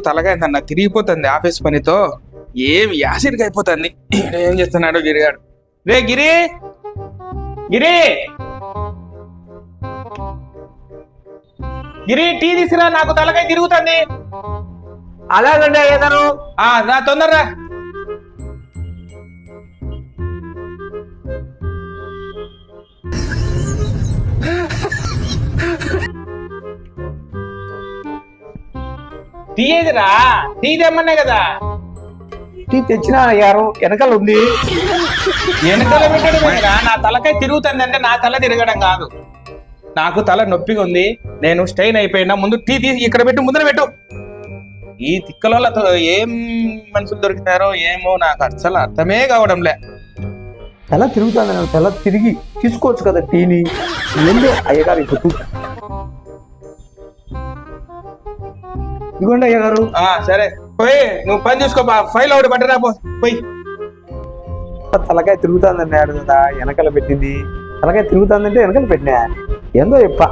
తలకాయ నాకు తిరిగిపోతుంది ఆఫీస్ పనితో. ఏం యాసిడ్కి అయిపోతుంది. ఏం చేస్తున్నాడు గిరిగాడు. రే గిరి, గిరి, గిరి టీ తీసుకురా, నాకు తలకాయ తిరుగుతుంది. అలాగండి అయ్యగారు. రా తొందరరా. టీ ఏదిరా? టీ తెమ్మన్నా కదా. టీ తెచ్చినా అయ్యారు, వెనకాల ఉంది. వెనకాల పెట్టడం నా తలకాయ తిరుగుతుంది అంటే నా తల తిరగడం కాదు, నాకు తల నొప్పిగా ఉంది. నేను స్టెయిన్ అయిపోయినా. ముందు టీ తీసి ఇక్కడ పెట్టు, ముందర పెట్టు. ఈ తిక్కలతో ఏం మనుషులు దొరికినారో ఏమో నాకు అసలు అర్థమే కావడంలే. తల తిరుగుతుంది, తల తిరిగి తీసుకోవచ్చు కదా టీని. ఏందో అయ్యగారు ఇప్పుడు ఇదిగోండి అయ్యగారు. సరే పోయి నువ్వు పని చూసుకో. ఫైల్ ఒకటి పట్టరా పోయి. తలకాయ తిరుగుతుంది అన్నాడు కదా, వెనకాల పెట్టింది. తలకాయ తిరుగుతుందంటే వెనకాల పెట్టినా. ఏందో చెప్ప